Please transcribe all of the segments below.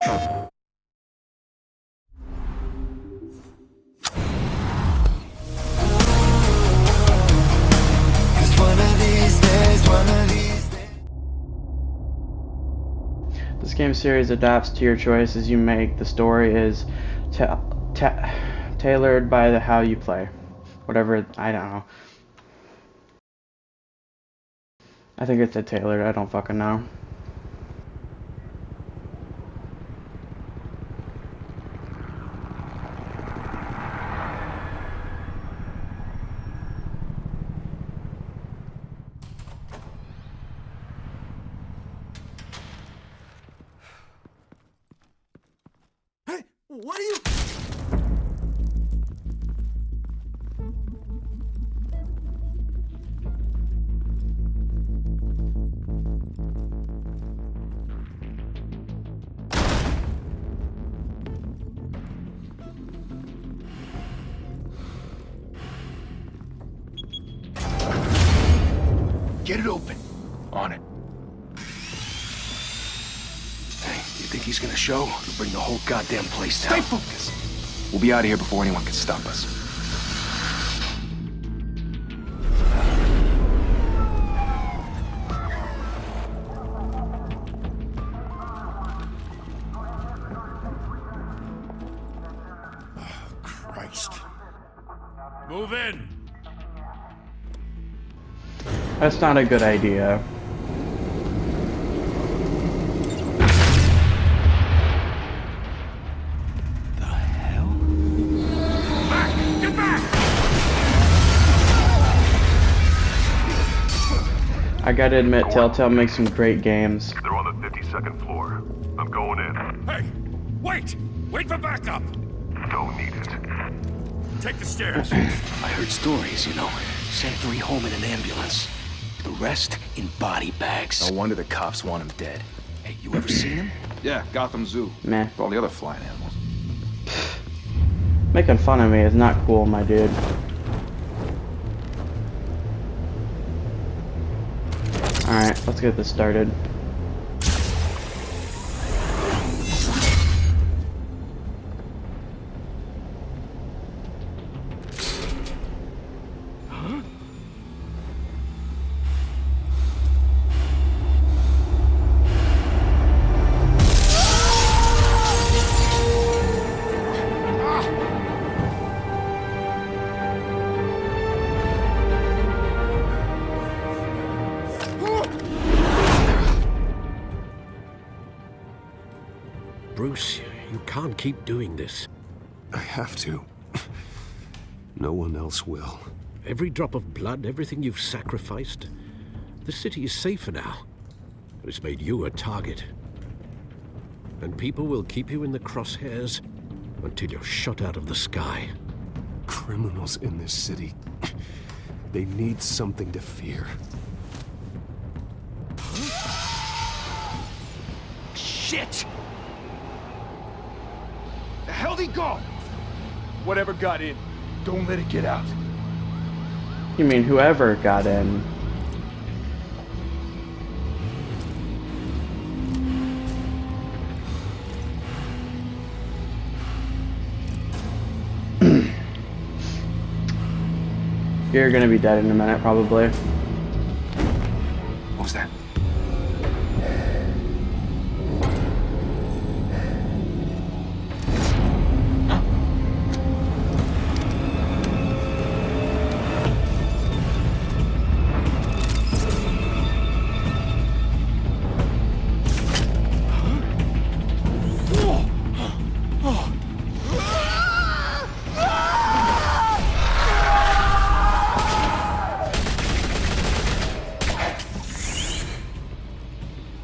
This game series adapts to your choices you make. The story is tailored by how you play. Whatever, I don't know. I think it's tailored, I don't fucking know. Hey, what are you... Get it open. On it. Hey, you think he's gonna show? He'll bring the whole goddamn place down. Stay focused. We'll be out of here before anyone can stop us. Oh, Christ. Move in! That's not a good idea. The hell? Back! Get back! I gotta admit, Telltale makes some great games. They're on the 52nd floor. I'm going in. Hey! Wait! Wait for backup! Don't need it. Take the stairs. I heard stories, you know. Sent 3 home in an ambulance. The rest in body bags. No wonder the cops want him dead. Hey, you ever seen him? Yeah, Gotham Zoo. Meh. With all the other flying animals. Making fun of me is not cool, my dude. Alright, let's get this started. Bruce, you can't keep doing this. I have to. No one else will. Every drop of blood, everything you've sacrificed. The city is safer now. It's made you a target. And people will keep you in the crosshairs until you're shot out of the sky. Criminals in this city. They need something to fear. Shit! The hell'd he go? Whatever got in, don't let it get out. You mean whoever got in? You're gonna be dead in a minute, probably. What was that?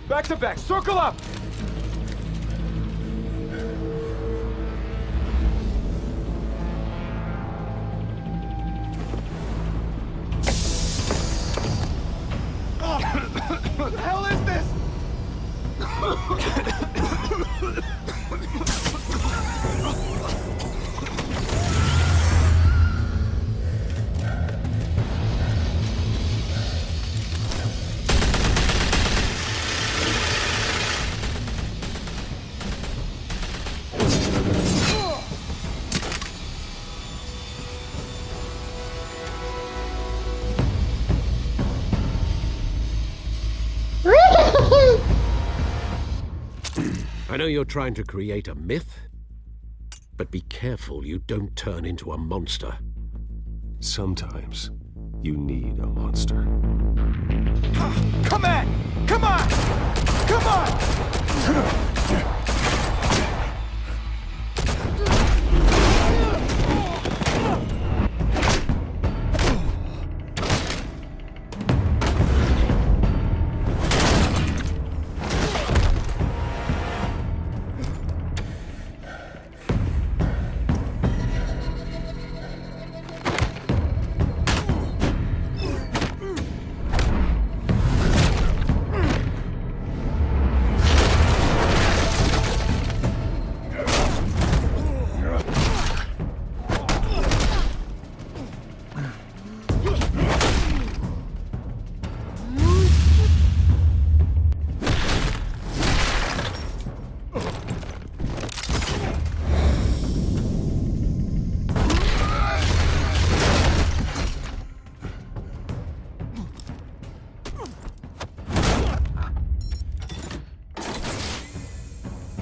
Back to back, circle up! What the hell is this? I know you're trying to create a myth, but be careful you don't turn into a monster. Sometimes you need a monster. Come on! Come on! Come on!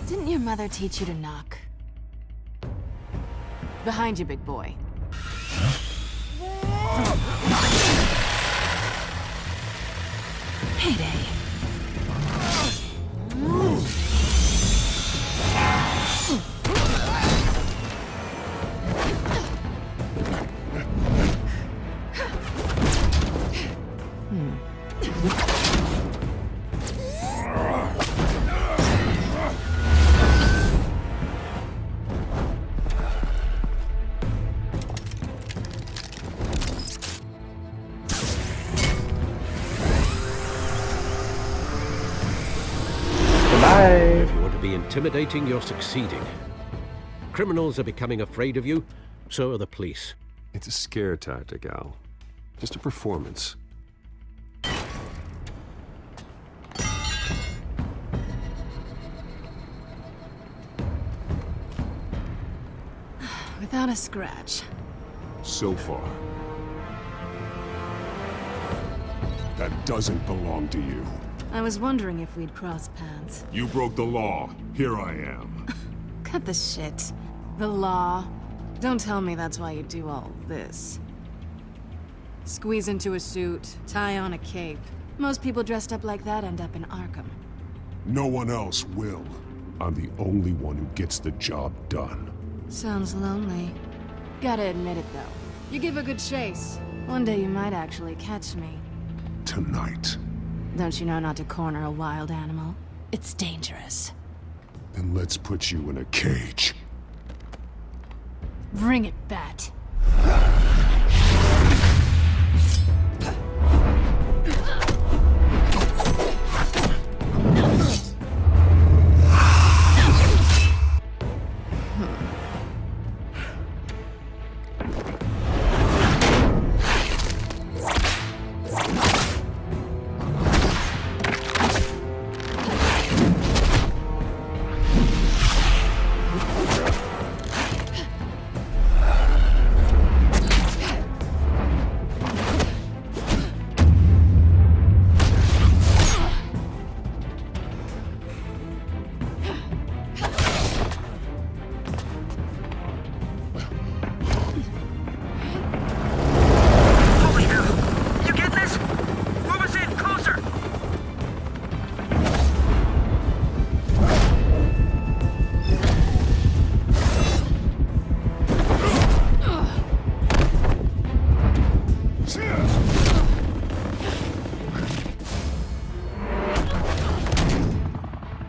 Didn't your mother teach you to knock? Behind you, big boy. Payday. If you want to be intimidating, you're succeeding. Criminals are becoming afraid of you, so are the police. It's a scare tactic, Al. Just a performance. Without a scratch. So far. That doesn't belong to you. I was wondering if we'd cross paths. You broke the law. Here I am. Cut the shit. The law. Don't tell me that's why you do all this. Squeeze into a suit, tie on a cape. Most people dressed up like that end up in Arkham. No one else will. I'm the only one who gets the job done. Sounds lonely. Gotta admit it, though. You give a good chase. One day you might actually catch me. Tonight. Don't you know not to corner a wild animal? It's dangerous. Then let's put you in a cage. Bring it, Bat.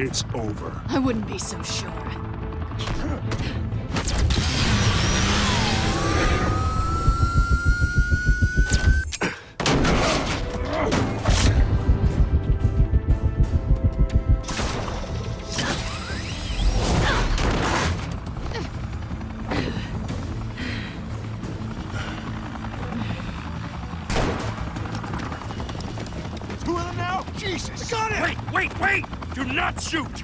It's over. I wouldn't be so sure. Two of them now? Jesus! Got it! Wait! Do not shoot!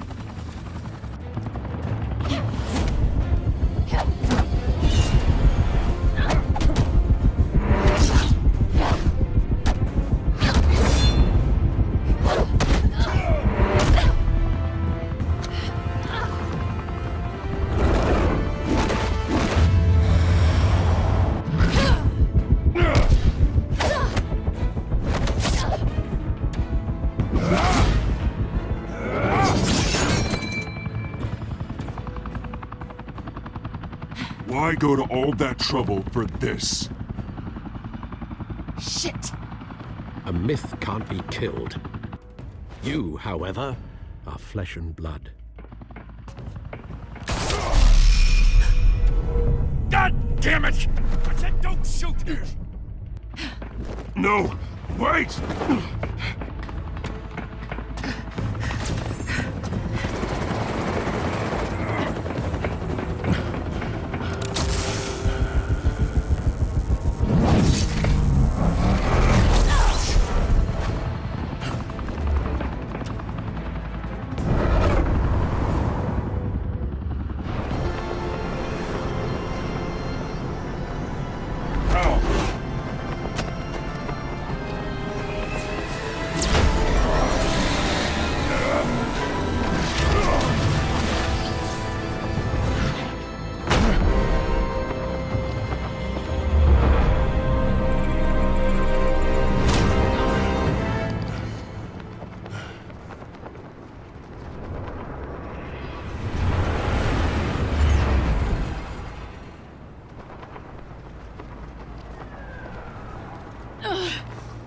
Why go to all that trouble for this? Shit! A myth can't be killed. You, however, are flesh and blood. God damn it! I said don't shoot! No! Wait!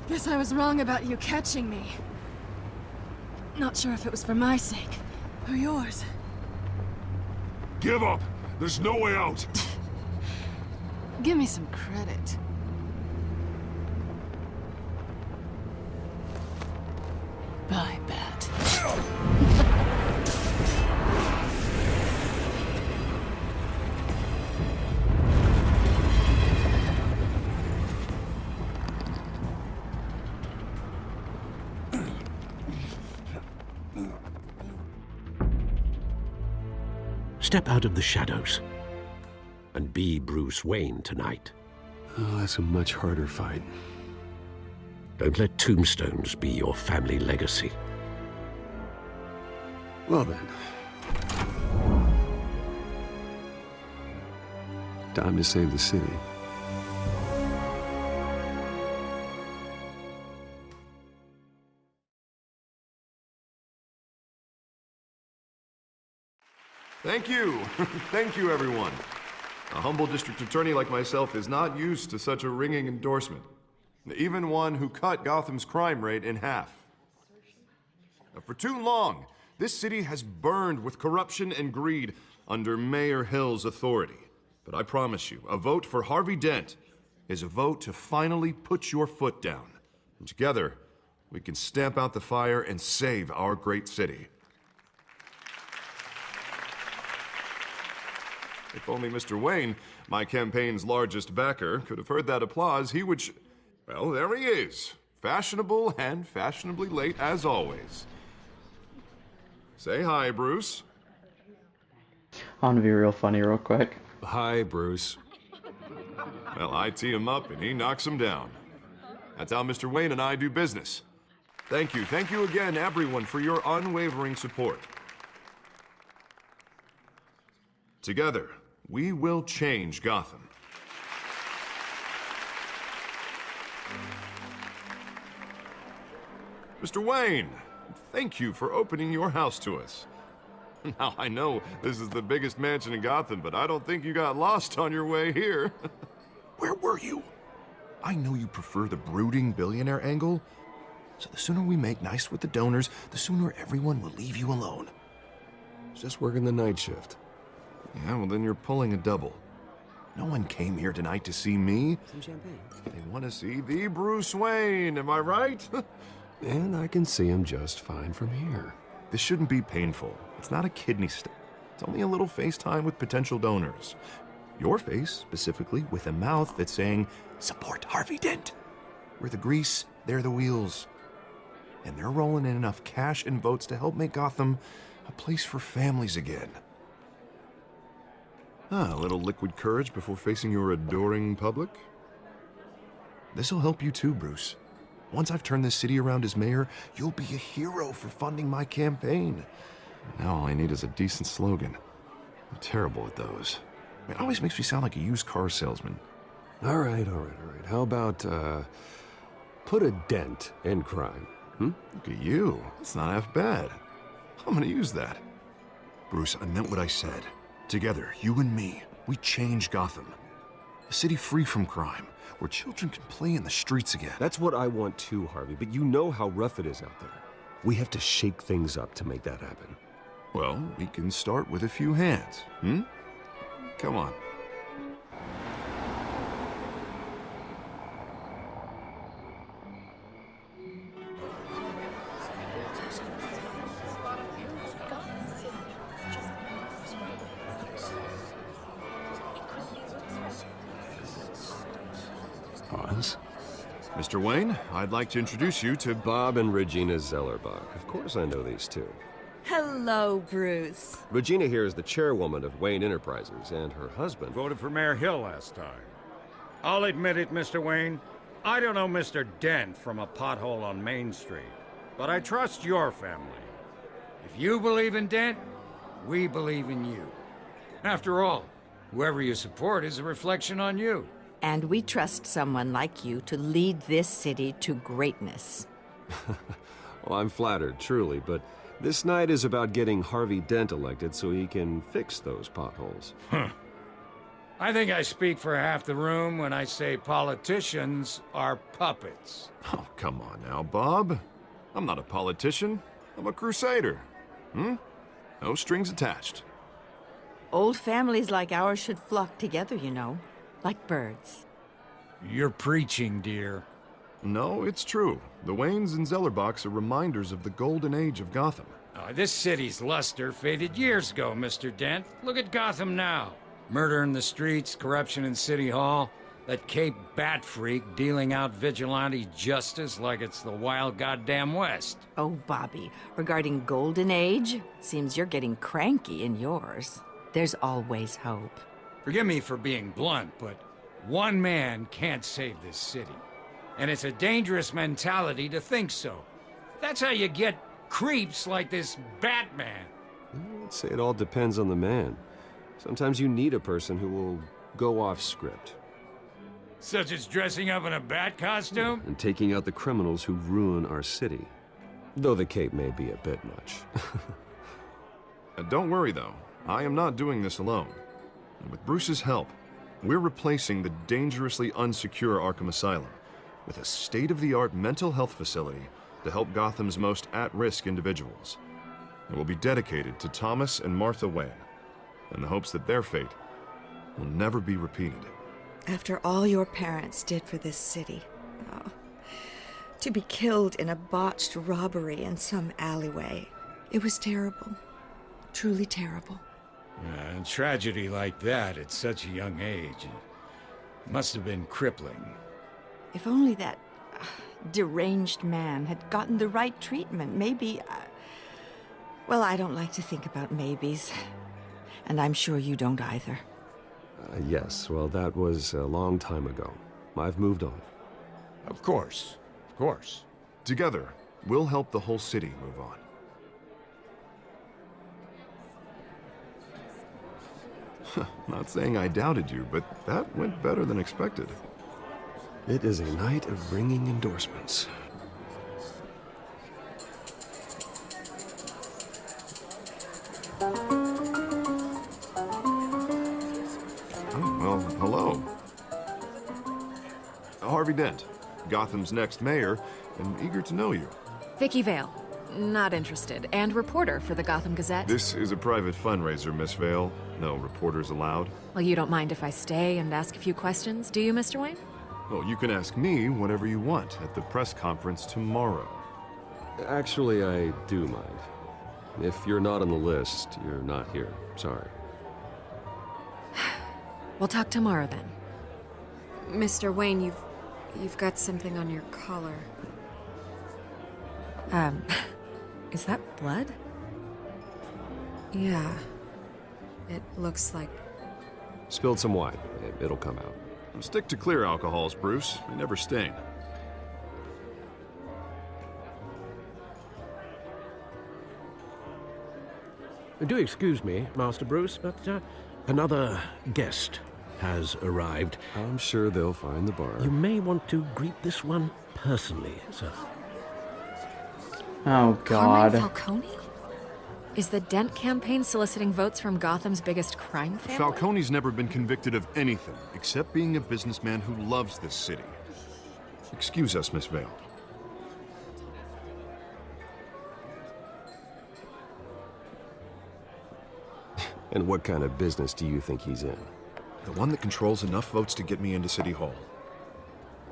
Guess I was wrong about you catching me. Not sure if it was for my sake, or yours. Give up! There's no way out! Give me some credit. Bye, Bat. Step out of the shadows and be Bruce Wayne tonight. Oh, that's a much harder fight. Don't let tombstones be your family legacy. Well then. Time to save the city. Thank you. Thank you, everyone. A humble district attorney like myself is not used to such a ringing endorsement. Even one who cut Gotham's crime rate in half. For too long, this city has burned with corruption and greed under Mayor Hill's authority. But I promise you, a vote for Harvey Dent is a vote to finally put your foot down. And together, we can stamp out the fire and save our great city. If only Mr. Wayne, my campaign's largest backer, could have heard that applause, he would well, there he is. Fashionable and fashionably late as always. Say hi, Bruce. I want to be real funny real quick. Hi, Bruce. Well, I tee him up and he knocks him down. That's how Mr. Wayne and I do business. Thank you again, everyone, for your unwavering support. Together, we will change Gotham. Mr. Wayne, thank you for opening your house to us. Now, I know this is the biggest mansion in Gotham, but I don't think you got lost on your way here. Where were you? I know you prefer the brooding billionaire angle, so the sooner we make nice with the donors, the sooner everyone will leave you alone. Just working the night shift. Yeah, well then you're pulling a double. No one came here tonight to see me. Some champagne. They want to see the Bruce Wayne, am I right? And I can see him just fine from here. This shouldn't be painful. It's not a kidney stone. It's only a little FaceTime with potential donors. Your face, specifically, with a mouth that's saying, support Harvey Dent. We're the grease, they're the wheels. And they're rolling in enough cash and votes to help make Gotham a place for families again. A little liquid courage before facing your adoring public. This'll help you too, Bruce. Once I've turned this city around as mayor, you'll be a hero for funding my campaign. Now all I need is a decent slogan. I'm terrible at those. It always makes me sound like a used car salesman. All right. How about, put a dent in crime, Look at you. It's not half bad. I'm gonna use that. Bruce, I meant what I said. Together, you and me, We change Gotham. A city free from crime, where children can play in the streets again. That's what I want too, Harvey, but you know how rough it is out there. We have to shake things up to make that happen. Well, we can start with a few hands, hmm? Come on. Pause. Mr. Wayne, I'd like to introduce you to Bob and Regina Zellerbach. Of course I know these two. Hello, Bruce. Regina here is the chairwoman of Wayne Enterprises, and her husband... Voted for Mayor Hill last time. I'll admit it, Mr. Wayne. I don't know Mr. Dent from a pothole on Main Street, but I trust your family. If you believe in Dent, we believe in you. After all, whoever you support is a reflection on you. And we trust someone like you to lead this city to greatness. Well, I'm flattered, truly, but this night is about getting Harvey Dent elected so he can fix those potholes. I think I speak for half the room when I say politicians are puppets. Oh, come on now, Bob. I'm not a politician. I'm a crusader. No strings attached. Old families like ours should flock together, you know, like birds. You're preaching, dear. No, it's true. The Waynes and Zellerbachs are reminders of the golden age of Gotham. This city's luster faded years ago, Mr. Dent. Look at Gotham now. Murder in the streets, corruption in City Hall, that Cape Bat freak dealing out vigilante justice like it's the wild goddamn West. Oh, Bobby, regarding Golden Age, it seems you're getting cranky in yours. There's always hope. Forgive me for being blunt, but one man can't save this city. And it's a dangerous mentality to think so. That's how you get creeps like this Batman. I'd say it all depends on the man. Sometimes you need a person who will go off script. Such as dressing up in a bat costume? And taking out the criminals who ruin our city. Though the cape may be a bit much. Don't worry, though. I am not doing this alone. And with Bruce's help, we're replacing the dangerously unsecure Arkham Asylum with a state-of-the-art mental health facility to help Gotham's most at-risk individuals. It will be dedicated to Thomas and Martha Wayne, in the hopes that their fate will never be repeated. After all your parents did for this city, to be killed in a botched robbery in some alleyway, it was terrible. Truly terrible. A tragedy like that at such a young age must have been crippling. If only that deranged man had gotten the right treatment, maybe... well, I don't like to think about maybes. And I'm sure you don't either. Yes, well, that was a long time ago. I've moved on. Of course. Of course. Together, we'll help the whole city move on. Not saying I doubted you, but that went better than expected. It is a night of ringing endorsements. Well, hello. Harvey Dent, Gotham's next mayor, and eager to know you. Vicky Vale. Not interested. And reporter for the Gotham Gazette. This is a private fundraiser, Miss Vale. No reporters allowed. Well, you don't mind if I stay and ask a few questions, do you, Mr. Wayne? Well, you can ask me whatever you want at the press conference tomorrow. Actually, I do mind. If you're not on the list, you're not here. Sorry. We'll talk tomorrow then. Mr. Wayne, you've got something on your collar. Is that blood? Yeah. It looks like... Spilled some wine. It'll come out. Stick to clear alcohols, Bruce. They never stain. Do excuse me, Master Bruce, but another guest has arrived. I'm sure they'll find the bar. You may want to greet this one personally, sir. Oh, God. Carmine Falcone? Is the Dent campaign soliciting votes from Gotham's biggest crime family? Falcone's never been convicted of anything except being a businessman who loves this city. Excuse us, Miss Vale. And what kind of business do you think he's in? The one that controls enough votes to get me into City Hall.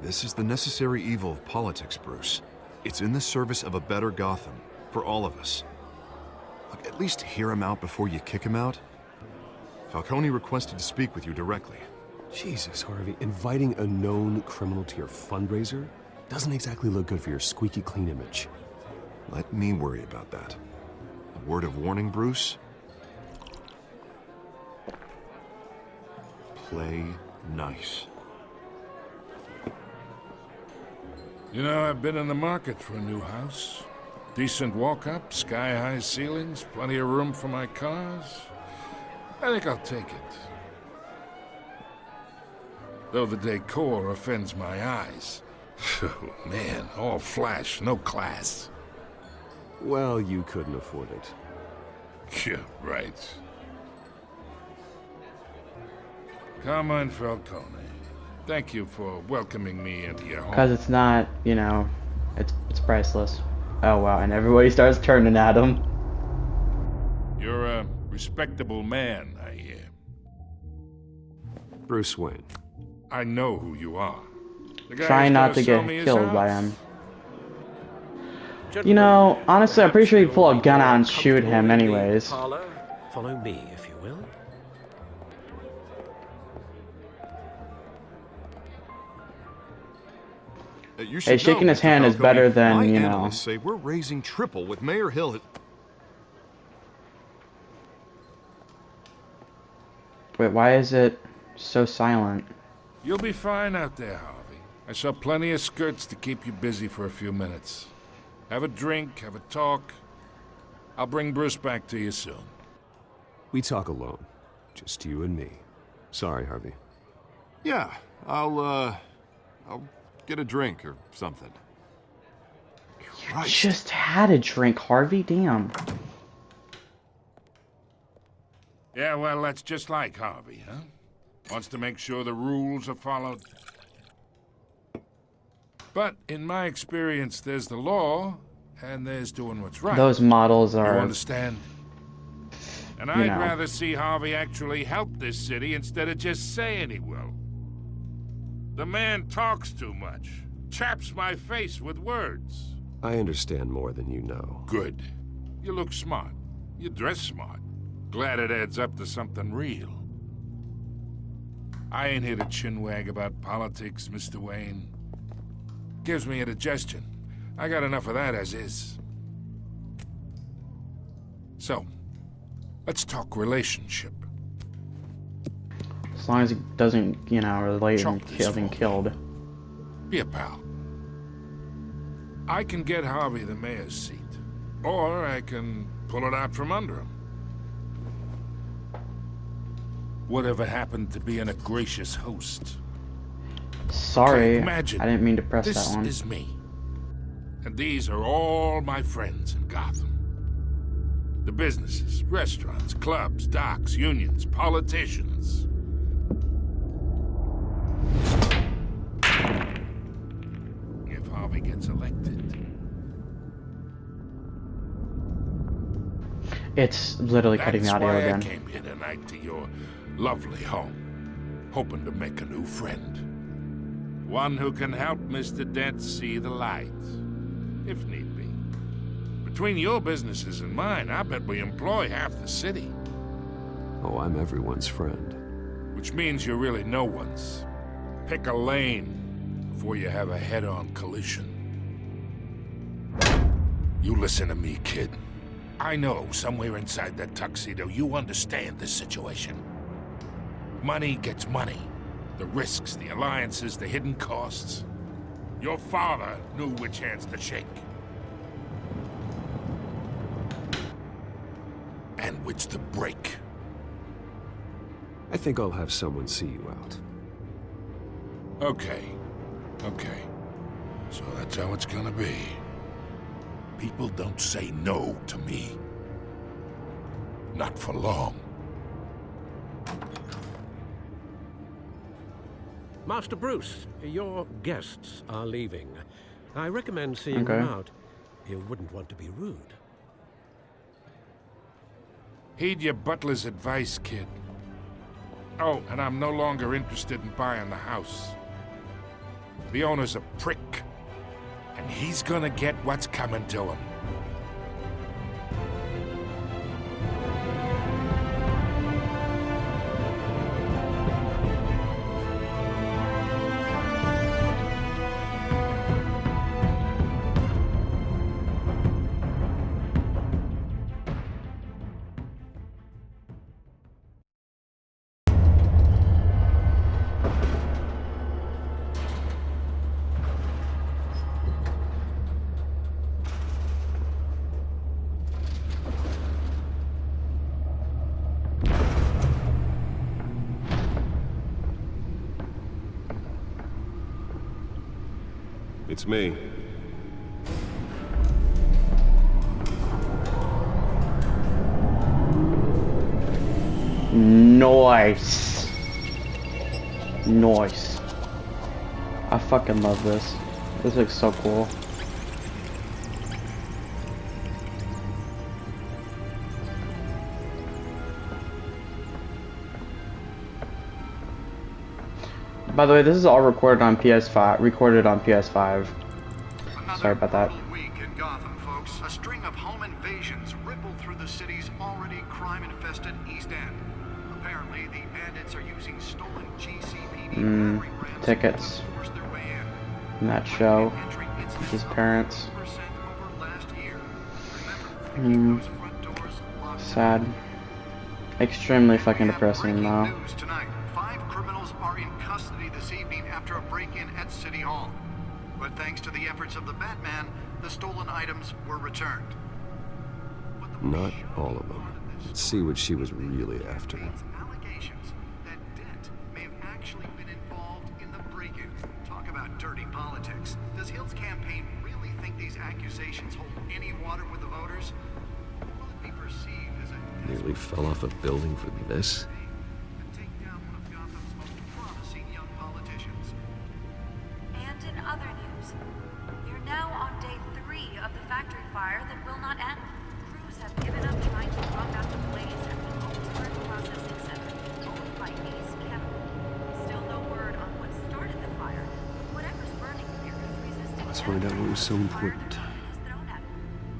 This is the necessary evil of politics, Bruce. It's in the service of a better Gotham, for all of us. Look, at least hear him out before you kick him out. Falcone requested to speak with you directly. Jesus, Harvey, inviting a known criminal to your fundraiser doesn't exactly look good for your squeaky clean image. Let me worry about that. A word of warning, Bruce? Play nice. You know, I've been in the market for a new house. Decent walk-up, sky-high ceilings, plenty of room for my cars. I think I'll take it. Though the decor offends my eyes. Oh, man, all flash, no class. Well, you couldn't afford it. Yeah, right. Carmine Falcone, thank you for welcoming me into your home. Because it's not, you know, it's priceless. Oh wow, and everybody starts turning at him. You're a respectable man, I hear. Bruce Wayne. I know who you are. The guy Trying who's not gonna to sell get me his killed by house. him. You know, honestly, I'm pretty sure he'd pull a gun out and shoot him anyways. Follow me, if you will. Hey, shaking his hand is better than, you know. Say we're raising triple with Mayor Hill. Wait, why is it so silent? You'll be fine out there, Harvey. I saw plenty of skirts to keep you busy for a few minutes. Have a drink, have a talk. I'll bring Bruce back to you soon. We talk alone. Just you and me. Sorry, Harvey. Yeah, I'll get a drink or something. You just had a drink, Harvey. Damn. Yeah, well, that's just like Harvey, huh? Wants to make sure the rules are followed. But in my experience, there's the law, and there's doing what's right. Those models are... You understand? And I'd rather see Harvey actually help this city instead of just saying he will. The man talks too much. Chaps my face with words. I understand more than you know. Good. You look smart. You dress smart. Glad it adds up to something real. I ain't here to chinwag about politics, Mr. Wayne. Gives me indigestion. I got enough of that as is. So, let's talk relationship. As long as he doesn't, you know, relate and getting killed. Be a pal. I can get Harvey the mayor's seat. Or I can pull it out from under him. Whatever happened to being a gracious host? Sorry, okay, imagine I didn't mean to press this that one. This is me. And these are all my friends in Gotham. The businesses, restaurants, clubs, docks, unions, politicians. If Harvey gets elected... It's literally cutting the audio again. That's why I came here tonight to your lovely home, hoping to make a new friend. One who can help Mr. Dent see the light, if need be. Between your businesses and mine, I bet we employ half the city. Oh, I'm everyone's friend. Which means you're really no one's. Pick a lane before you have a head-on collision. You listen to me, kid. I know somewhere inside that tuxedo you understand this situation. Money gets money. The risks, the alliances, the hidden costs. Your father knew which hands to shake. And which to break. I think I'll have someone see you out. Okay. Okay. So that's how it's gonna be. People don't say no to me. Not for long. Master Bruce, your guests are leaving. I recommend seeing them out. You wouldn't want to be rude. Heed your butler's advice, kid. Oh, and I'm no longer interested in buying the house. The owner's a prick, and he's gonna get what's coming to him. It's me. Nice. Nice. I fucking love this. This looks so cool. By the way, this is all recorded on PS5. Sorry about that. Week in Gotham, folks. A string of home invasions rippled through the city's already crime-infested East End. Apparently, the bandits are using stolen GCPD tickets. to force their way in. In that show, his parents. Sad. Extremely fucking depressing though. News tonight. 5 criminals are in custody this evening after a break-in at City Hall. But thanks to the efforts of the Batman, the stolen items were returned. Not all of them. Let's see what she was really after. Allegations that Dent may have actually been involved in the break-in. Talk about dirty politics. Does Hill's campaign really think these accusations hold any water with the voters? Will it be perceived as a Nearly fell off a building for this? And in other news, you're now on day 3 of the factory fire that will not end. Crews have given up trying to put out the blaze at the Oakland Processing Center, owned by Ace Chemical. Still no word on what started the fire. Whatever's burning here is resistant. Let's find out what was so important.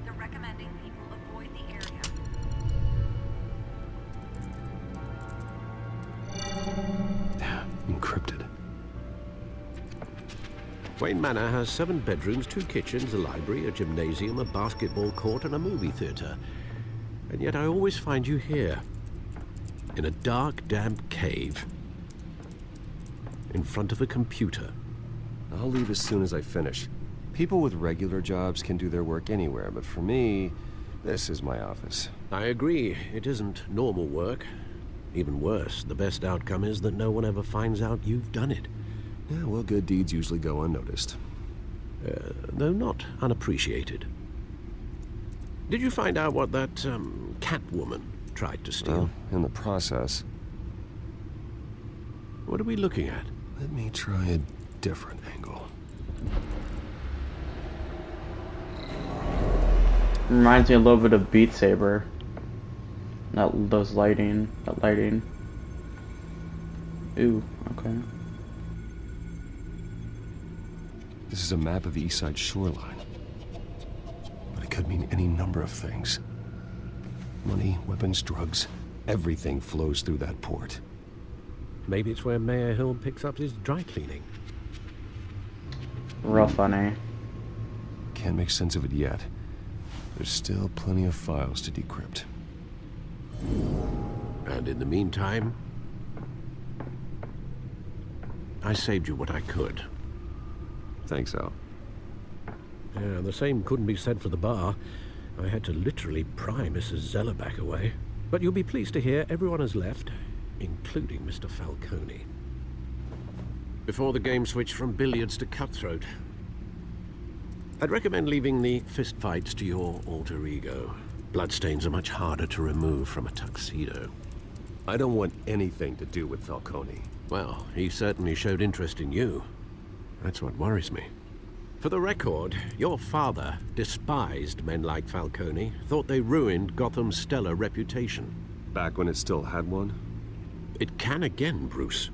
They're recommending people avoid the area. Encrypted. Wayne Manor has 7 bedrooms, 2 kitchens, a library, a gymnasium, a basketball court, and a movie theater. And yet I always find you here, in a dark, damp cave, in front of a computer. I'll leave as soon as I finish. People with regular jobs can do their work anywhere, but for me, this is my office. I agree. It isn't normal work. Even worse, the best outcome is that no one ever finds out you've done it. Yeah, well, good deeds usually go unnoticed. Though not unappreciated. Did you find out what that, Catwoman tried to steal? Well, in the process. What are we looking at? Let me try a different angle. Reminds me a little bit of Beat Saber. That lighting. Ooh, okay. This is a map of the East Side shoreline. But it could mean any number of things. Money, weapons, drugs, everything flows through that port. Maybe it's where Mayor Hill picks up his dry cleaning. Real funny. Can't make sense of it yet. There's still plenty of files to decrypt. And in the meantime, I saved you what I could. Thanks, Al. Yeah, the same couldn't be said for the bar. I had to literally pry Mrs. Zellerback away. But you'll be pleased to hear everyone has left, including Mr. Falcone. Before the game switched from billiards to cutthroat. I'd recommend leaving the fistfights to your alter ego. Bloodstains are much harder to remove from a tuxedo. I don't want anything to do with Falcone. Well, he certainly showed interest in you. That's what worries me. For the record, your father despised men like Falcone, thought they ruined Gotham's stellar reputation. Back when it still had one? It can again, Bruce.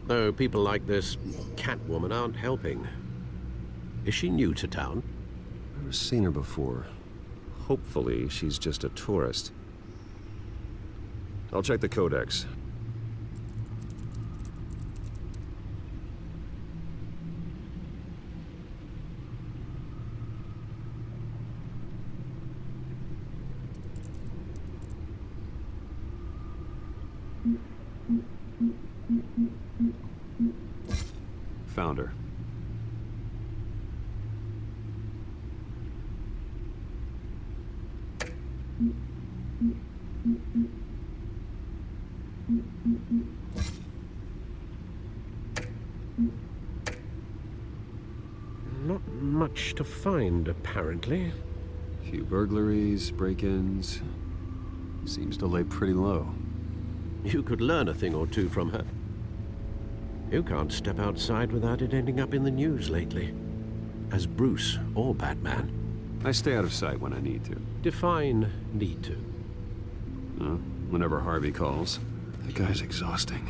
Though people like this Catwoman aren't helping. Is she new to town? I've never seen her before. Hopefully, she's just a tourist. I'll check the codex. Found her. Not much to find, apparently. Few burglaries, break-ins. Seems to lay pretty low. You could learn a thing or two from her. You can't step outside without it ending up in the news lately. As Bruce or Batman. I stay out of sight when I need to. Define need to. Whenever Harvey calls. That guy's exhausting.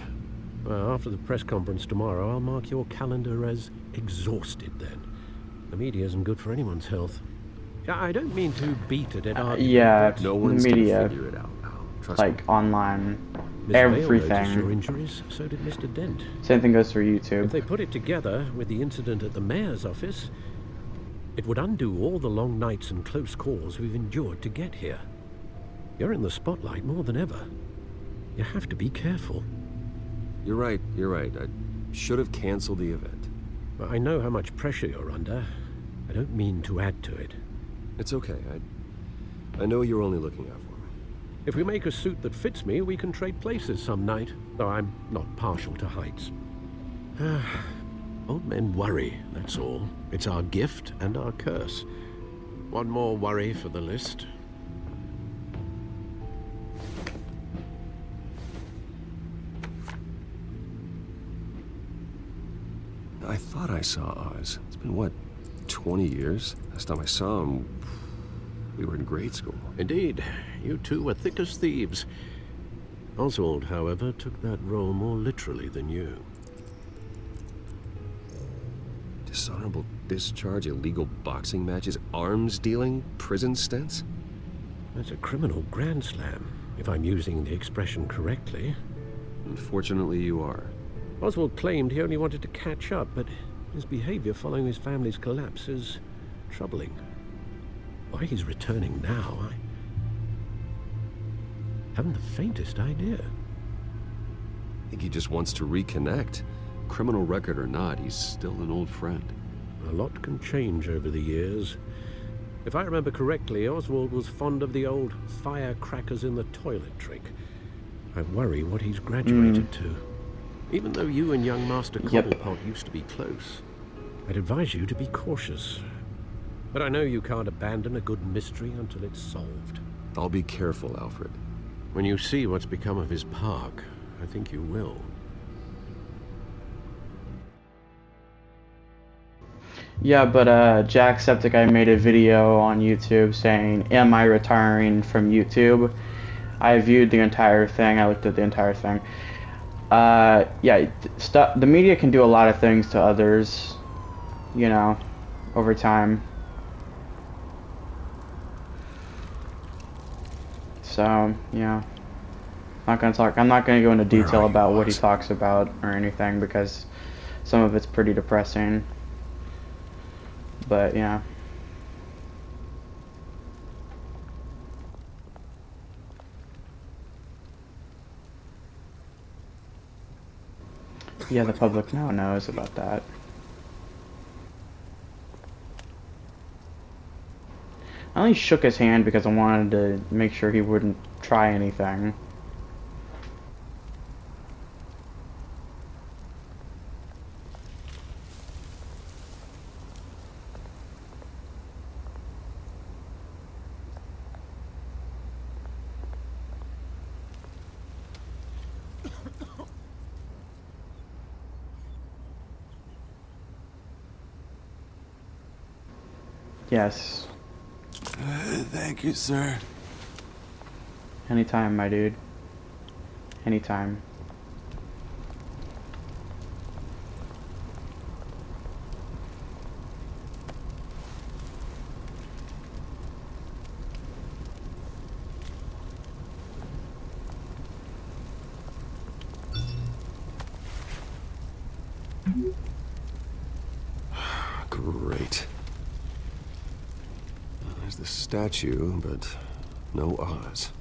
Well, after the press conference tomorrow, I'll mark your calendar as exhausted then. The media isn't good for anyone's health. I don't mean to beat a dead argument. Yeah, no the one's media, gonna figure it out now. Trust like me. online, Miss Vale noticed your everything. injuries, so did Mr. Dent. Same thing goes for YouTube. If they put it together with the incident at the mayor's office, it would undo all the long nights and close calls we've endured to get here. You're in the spotlight more than ever. You have to be careful. You're right. I should have canceled the event. Well, I know how much pressure you're under. I don't mean to add to it. It's okay. I know you're only looking out for me. If we make a suit that fits me, we can trade places some night, though I'm not partial to heights. Old men worry, that's all. It's our gift and our curse. One more worry for the list. I thought I saw Oz. It's been, what, 20 years? Last time I saw him, we were in grade school. Indeed. You two were thick as thieves. Oswald, however, took that role more literally than you. Dishonorable discharge, illegal boxing matches, arms dealing, prison stints? That's a criminal grand slam, if I'm using the expression correctly. Unfortunately, you are. Oswald claimed he only wanted to catch up, but his behavior following his family's collapse is troubling. Why he's returning now, I haven't the faintest idea. I think he just wants to reconnect. Criminal record or not, he's still an old friend. A lot can change over the years. If I remember correctly, Oswald was fond of the old firecrackers in the toilet trick. I worry what he's graduated to. Even though you and young Master Cobblepot used to be close, I'd advise you to be cautious. But I know you can't abandon a good mystery until it's solved. I'll be careful, Alfred. When you see what's become of his park, I think you will. Yeah, but Jacksepticeye made a video on YouTube saying, "Am I retiring from YouTube?" I viewed the entire thing. I looked at the entire thing. Yeah, the media can do a lot of things to others, you know, over time. So, yeah. I'm not gonna go into detail about what he talks about or anything because some of it's pretty depressing. But, yeah. Yeah, the public now knows about that. I only shook his hand because I wanted to make sure he wouldn't try anything. Yes. Thank you, sir. Anytime, my dude. Anytime. Great. There's the statue, but no Oz.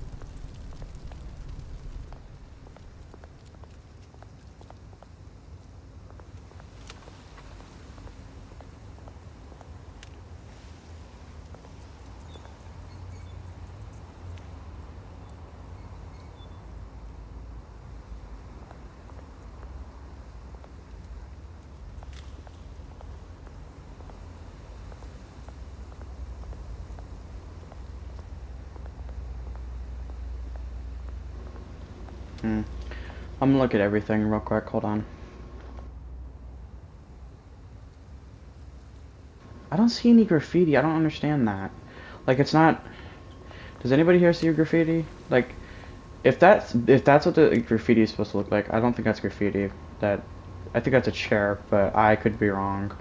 I'm gonna look at everything real quick. Hold on. I don't see any graffiti. I don't understand that. Like, it's not. Does anybody here see graffiti? Like, if that's what the graffiti is supposed to look like, I don't think that's graffiti. I think that's a chair, but I could be wrong.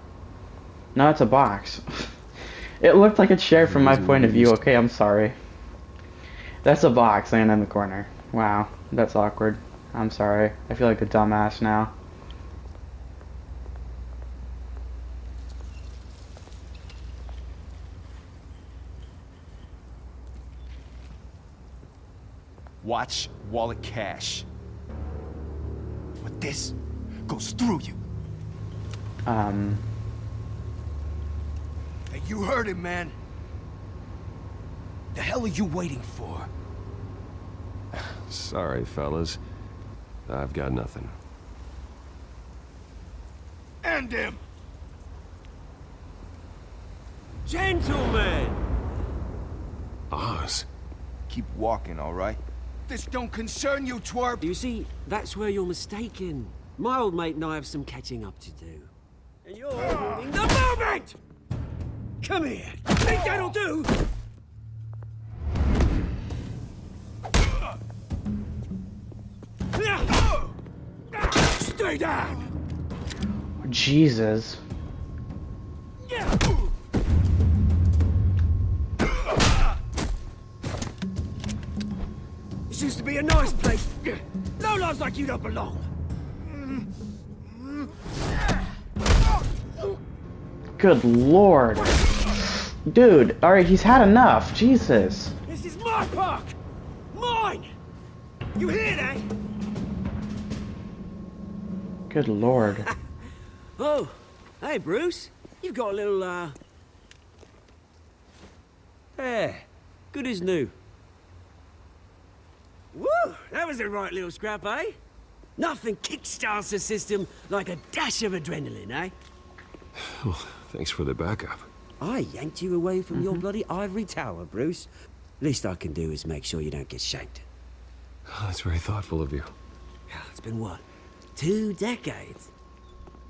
No, it's a box. It looked like a chair from my point of view. Okay, I'm sorry. That's a box laying in the corner. Wow, that's awkward. I'm sorry. I feel like a dumbass now. Watch wallet cash. But this goes through you. Hey, you heard it, man. The hell are you waiting for? Sorry, fellas. I've got nothing. End him! Gentlemen! Oz? Keep walking, all right? This don't concern you, twerp! You see, that's where you're mistaken. My old mate and I have some catching up to do. And you're ruining the moment! Come here! Think that'll do? Stay down! Jesus. This used to be a nice place. No lives like you don't belong. Good lord. Dude, alright, he's had enough. Jesus. This is my park! Mine! You hear that? Good lord. Oh, hey Bruce. You've got a little, There. Good as new. Woo! That was a right little scrap, eh? Nothing kickstarts the system like a dash of adrenaline, eh? Well, thanks for the backup. I yanked you away from your bloody ivory tower, Bruce. Least I can do is make sure you don't get shanked. Oh, that's very thoughtful of you. It's been what? 2 decades?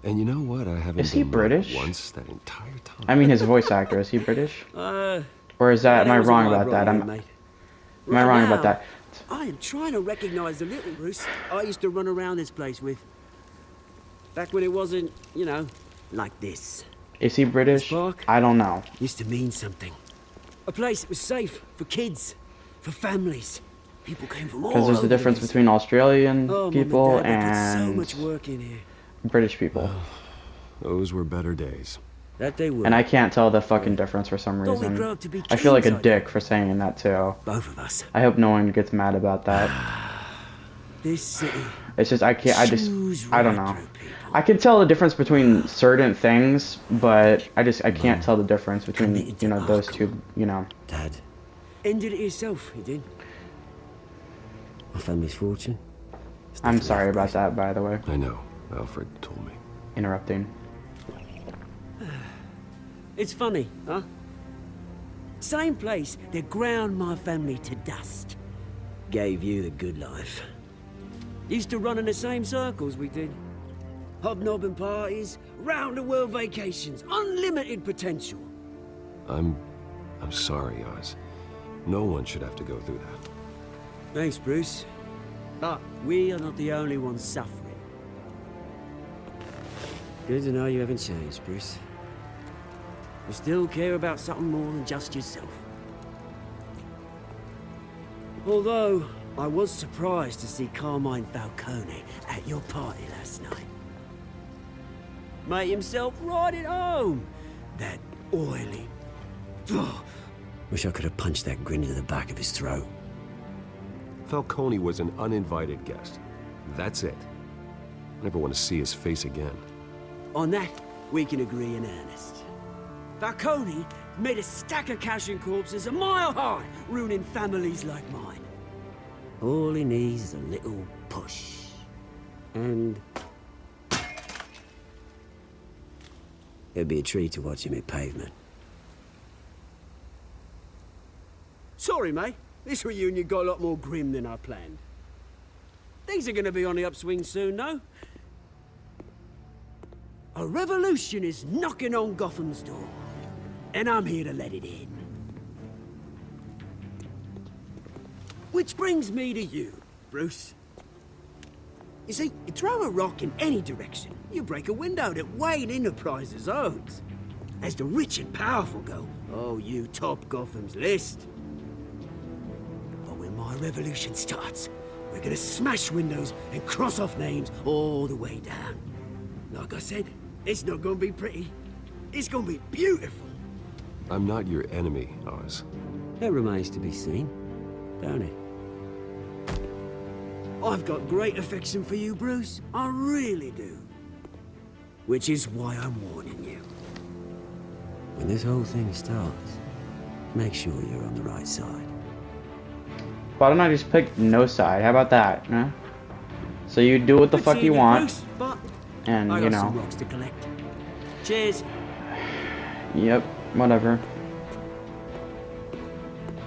And you know what? I haven't Is he been British? once that entire time. I mean, his voice actor, is he British? Or is yeah, that, am I was a wrong wide about that? variety, Am mate. I wrong Right about now, that? I am trying to recognize the little Bruce I used to run around this place with. Back when it wasn't, you know, like this. Is he British? I don't know. Used to mean something. A place that was safe for kids, for families. People came from all over. Because there's a difference between Australian people Mum and Dad, they put so and much work in here. British people. Those were better days. That they were. And I can't tell the fucking difference for some Don't we reason. grow up to be I feel like a kings, dick for saying that too. Both of us. I hope no one gets mad about that. This city. It's just I don't know. I can tell the difference between certain things, but I can't tell the difference between, you know, those two, you know. Dad. Ended it yourself, you did. My family's fortune. I'm sorry about that, by the way. I know. Alfred told me. Interrupting. It's funny, huh? Same place that ground my family to dust. Gave you the good life. Used to run in the same circles we did. Hobnobbing parties, round-the-world vacations, unlimited potential. I'm sorry, Oz. No one should have to go through that. Thanks, Bruce. But we are not the only ones suffering. Good to know you haven't changed, Bruce. You still care about something more than just yourself. Although, I was surprised to see Carmine Falcone at your party last night. Made himself right at home. That oily... Oh, wish I could have punched that grin into the back of his throat. Falcone was an uninvited guest. That's it. I never want to see his face again. On that, we can agree in earnest. Falcone made a stack of cash and corpses a mile high, ruining families like mine. All he needs is a little push. And... it'd be a treat to watch him hit pavement. Sorry, mate. This reunion got a lot more grim than I planned. Things are gonna be on the upswing soon, though. A revolution is knocking on Gotham's door, and I'm here to let it in. Which brings me to you, Bruce. You see, you throw a rock in any direction, you break a window that Wayne Enterprises owns. As the rich and powerful go, oh, you top Gotham's list. But when my revolution starts, we're gonna smash windows and cross off names all the way down. Like I said, it's not gonna be pretty. It's gonna be beautiful. I'm not your enemy, Oz. That remains to be seen, don't it? I've got great affection for you, Bruce. I really do. Which is why I'm warning you. When this whole thing starts, make sure you're on the right side. Why don't I just pick no side? How about that, huh? So you do what the fuck you want, Bruce, but and I you got some know. rocks to collect. Cheers. Yep, whatever.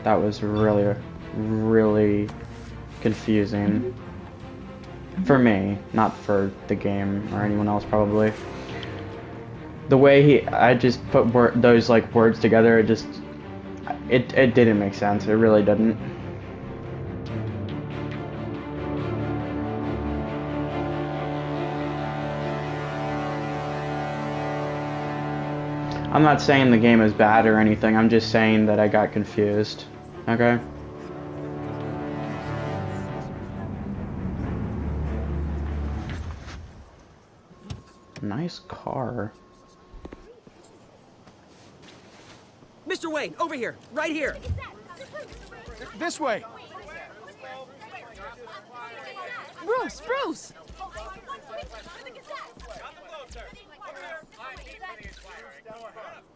That was really, really confusing. For me, not for the game or anyone else probably. The way I just put those like words together, it didn't make sense. It really didn't. I'm not saying the game is bad or anything, I'm just saying that I got confused. Okay? Nice car. Mr. Wayne, over here, right here. This way. Bruce!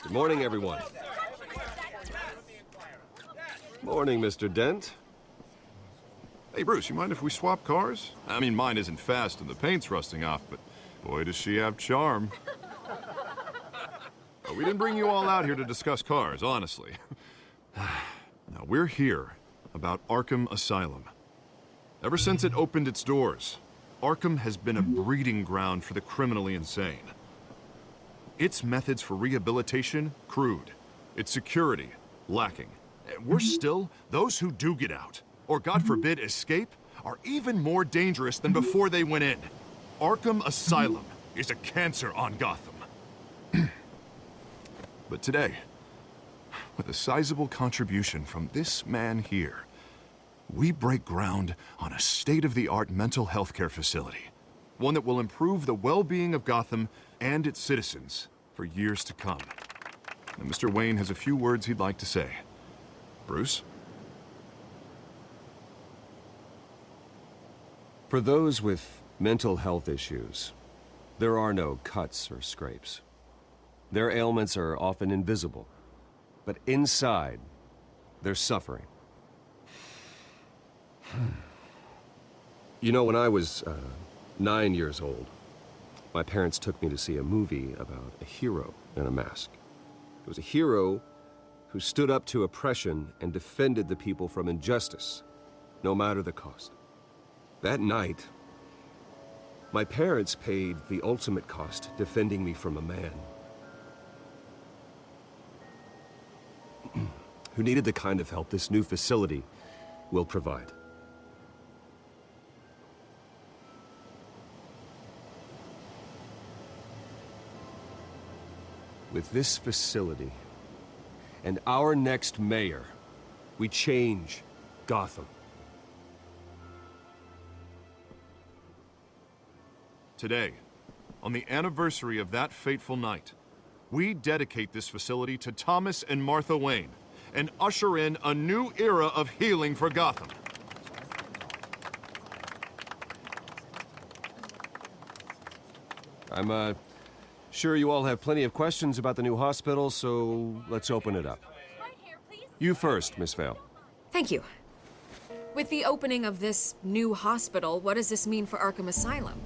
Good morning, everyone. Morning, Mr. Dent. Hey, Bruce, you mind if we swap cars? I mean, mine isn't fast and the paint's rusting off, but boy, does she have charm. We didn't bring you all out here to discuss cars, honestly. Now, we're here about Arkham Asylum. Ever since it opened its doors, Arkham has been a breeding ground for the criminally insane. Its methods for rehabilitation, crude. Its security, lacking. And worse still, those who do get out, or God forbid escape, are even more dangerous than before they went in. Arkham Asylum is a cancer on Gotham. But today, with a sizable contribution from this man here, we break ground on a state-of-the-art mental health care facility. One that will improve the well-being of Gotham and its citizens for years to come. And Mr. Wayne has a few words he'd like to say. Bruce? For those with mental health issues, there are no cuts or scrapes. Their ailments are often invisible, but inside, they're suffering. You know, when I was 9 years old, my parents took me to see a movie about a hero in a mask. It was a hero who stood up to oppression and defended the people from injustice, no matter the cost. That night, my parents paid the ultimate cost defending me from a man who needed the kind of help this new facility will provide. With this facility and our next mayor, we change Gotham. Today, on the anniversary of that fateful night, we dedicate this facility to Thomas and Martha Wayne and usher in a new era of healing for Gotham. I'm sure you all have plenty of questions about the new hospital, so let's open it up. You first, Miss Vale. Thank you. With the opening of this new hospital, what does this mean for Arkham Asylum?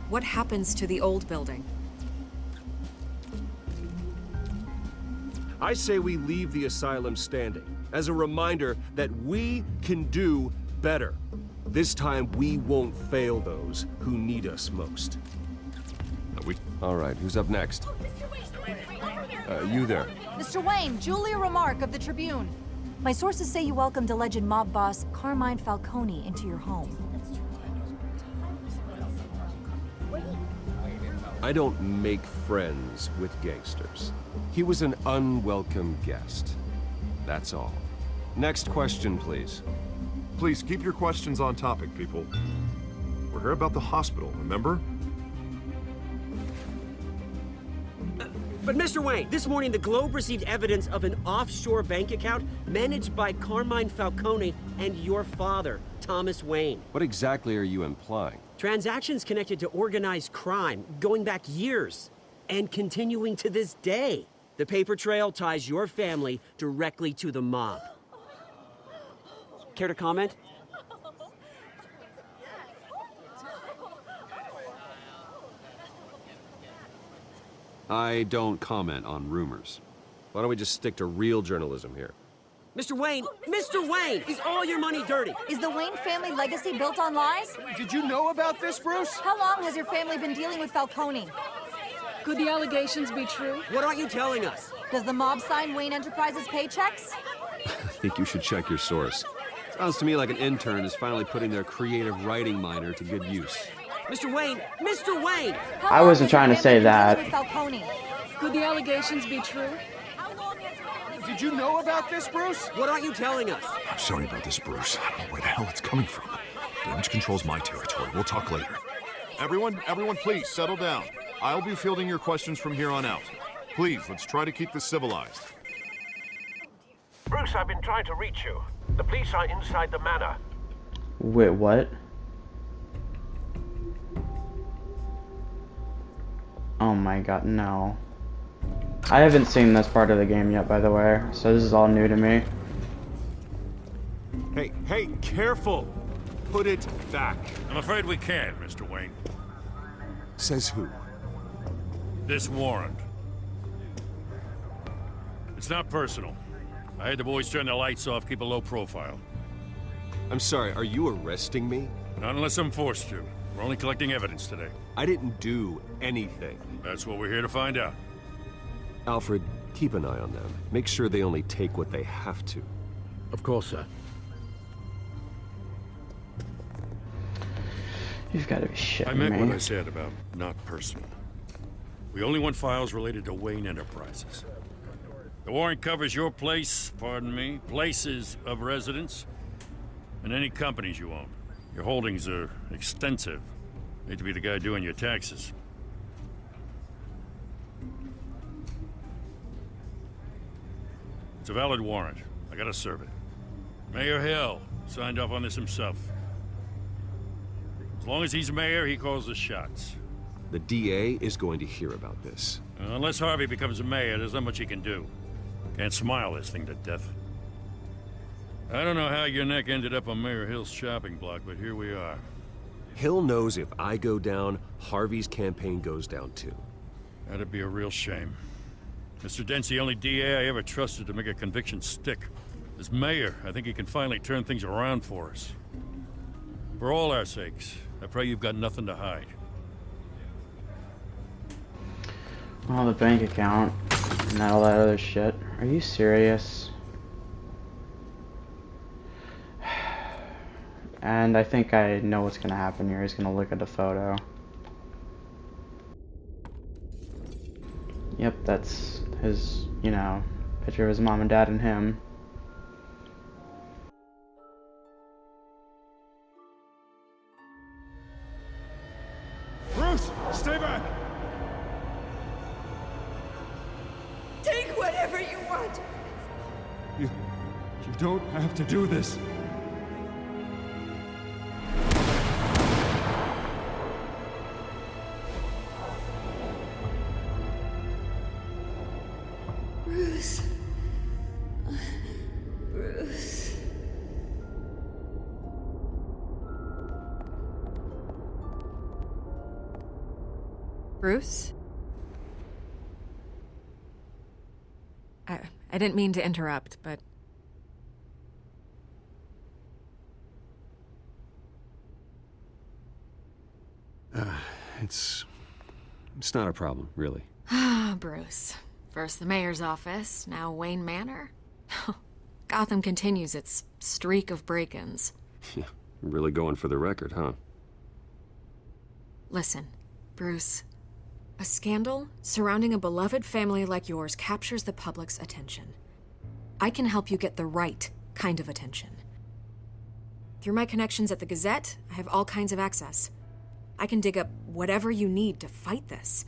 What happens to the old building? I say we leave the asylum standing as a reminder that we can do better. This time we won't fail those who need us most. All right, who's up next? You there. Mr. Wayne, Julia Remark of the Tribune. My sources say you welcomed alleged mob boss Carmine Falcone into your home. I don't make friends with gangsters. He was an unwelcome guest. That's all. Next question, please. Please keep your questions on topic, people. We're here about the hospital, remember? But Mr. Wayne, this morning the Globe received evidence of an offshore bank account managed by Carmine Falcone and your father, Thomas Wayne. What exactly are you implying? Transactions connected to organized crime going back years and continuing to this day. The paper trail ties your family directly to the mob. Care to comment? I don't comment on rumors. Why don't we just stick to real journalism here? Mr. Wayne! Mr. Wayne! Is all your money dirty? Is the Wayne family legacy built on lies? Did you know about this, Bruce? How long has your family been dealing with Falcone? Could the allegations be true? What aren't you telling us? Does the mob sign Wayne Enterprises paychecks? I think you should check your source. Sounds to me like an intern is finally putting their creative writing minor to good use. Mr. Wayne! Mr. Wayne! I wasn't trying to say that. Could the allegations be true? Did you know about this, Bruce? What aren't you telling us? I'm sorry about this, Bruce. I don't know where the hell it's coming from. Damage control's my territory. We'll talk later. Everyone, please settle down. I'll be fielding your questions from here on out. Please, let's try to keep this civilized. Bruce, I've been trying to reach you. The police are inside the manor. Wait, what? Oh my god, no. I haven't seen this part of the game yet, by the way, so this is all new to me. Hey, careful! Put it back. I'm afraid we can't, Mr. Wayne. Says who? This warrant. It's not personal. I had the boys turn the lights off, keep a low profile. I'm sorry, are you arresting me? Not unless I'm forced to. We're only collecting evidence today. I didn't do anything. That's what we're here to find out. Alfred, keep an eye on them. Make sure they only take what they have to. Of course, sir. You've got to be shitting I meant me. what I said about not personal. We only want files related to Wayne Enterprises. The warrant covers your place, pardon me, places of residence, and any companies you own. Your holdings are extensive. Need to be the guy doing your taxes. It's a valid warrant. I gotta serve it. Mayor Hill signed off on this himself. As long as he's mayor, he calls the shots. The DA is going to hear about this. Unless Harvey becomes a mayor, there's not much he can do. Can't smile this thing to death. I don't know how your neck ended up on Mayor Hill's shopping block, but here we are. Hill knows if I go down, Harvey's campaign goes down too. That'd be a real shame. Mr. Dent's the only DA I ever trusted to make a conviction stick. As mayor, I think he can finally turn things around for us. For all our sakes, I pray you've got nothing to hide. Oh, the bank account and all that other shit. Are you serious? And I think I know what's gonna happen here. He's gonna look at the photo. Yep, that's his, you know, picture of his mom and dad and him. Bruce, stay back! Take whatever you want. You don't have to do this. Bruce. Bruce. Bruce? I didn't mean to interrupt, but... It's not a problem, really. Ah, Bruce. First the mayor's office, now Wayne Manor. Gotham continues its streak of break-ins. Yeah, really going for the record, huh? Listen, Bruce. A scandal surrounding a beloved family like yours captures the public's attention. I can help you get the right kind of attention. Through my connections at the Gazette, I have all kinds of access. I can dig up whatever you need to fight this.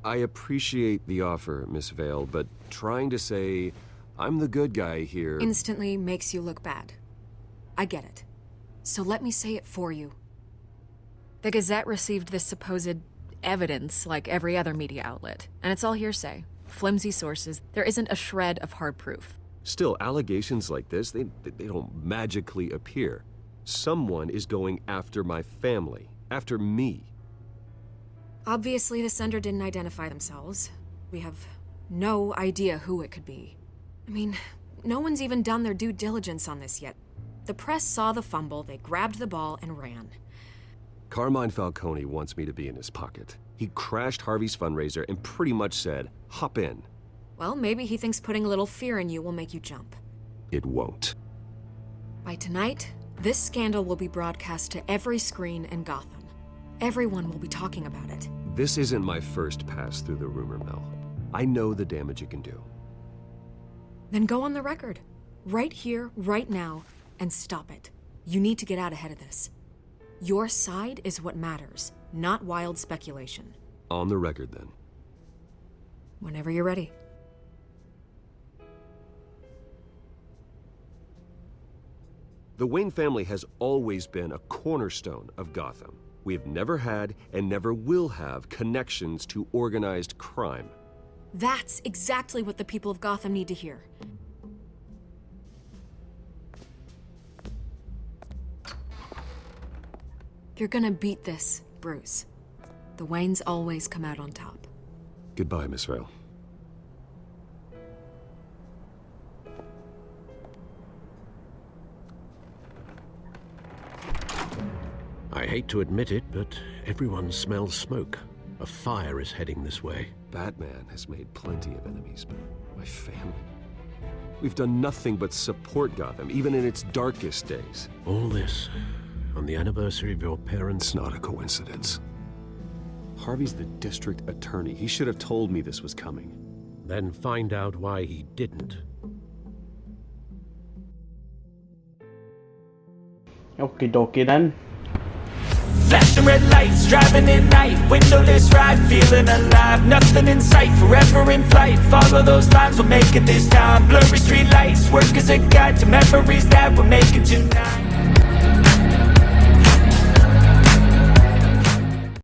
I appreciate the offer, Miss Vale, but trying to say I'm the good guy here... instantly makes you look bad. I get it. So let me say it for you. The Gazette received this supposed evidence like every other media outlet, and it's all hearsay. Flimsy sources. There isn't a shred of hard proof. Still, allegations like this, they don't magically appear. Someone is going after my family, after me. Obviously, the sender didn't identify themselves. We have no idea who it could be. I mean, no one's even done their due diligence on this yet. The press saw the fumble, they grabbed the ball and ran. Carmine Falcone wants me to be in his pocket. He crashed Harvey's fundraiser and pretty much said, hop in. Well, maybe he thinks putting a little fear in you will make you jump. It won't. By tonight, this scandal will be broadcast to every screen in Gotham. Everyone will be talking about it. This isn't my first pass through the rumor mill. I know the damage it can do. Then go on the record. Right here, right now, and stop it. You need to get out ahead of this. Your side is what matters, not wild speculation. On the record, then. Whenever you're ready. The Wayne family has always been a cornerstone of Gotham. We have never had and never will have connections to organized crime. That's exactly what the people of Gotham need to hear. You're gonna beat this, Bruce. The Waynes always come out on top. Goodbye, Miss Vale. I hate to admit it, but everyone smells smoke. A fire is heading this way. Batman has made plenty of enemies, but my family... We've done nothing but support Gotham, even in its darkest days. All this on the anniversary of your parents'... It's not a coincidence. Harvey's the district attorney. He should have told me this was coming. Then find out why he didn't. Okie dokie then. Flashing red lights, driving at night, windowless ride, feeling alive, nothing in sight, forever in flight, follow those lines, we'll make it this time, blurry street lights, work as a guide to memories that we're making tonight.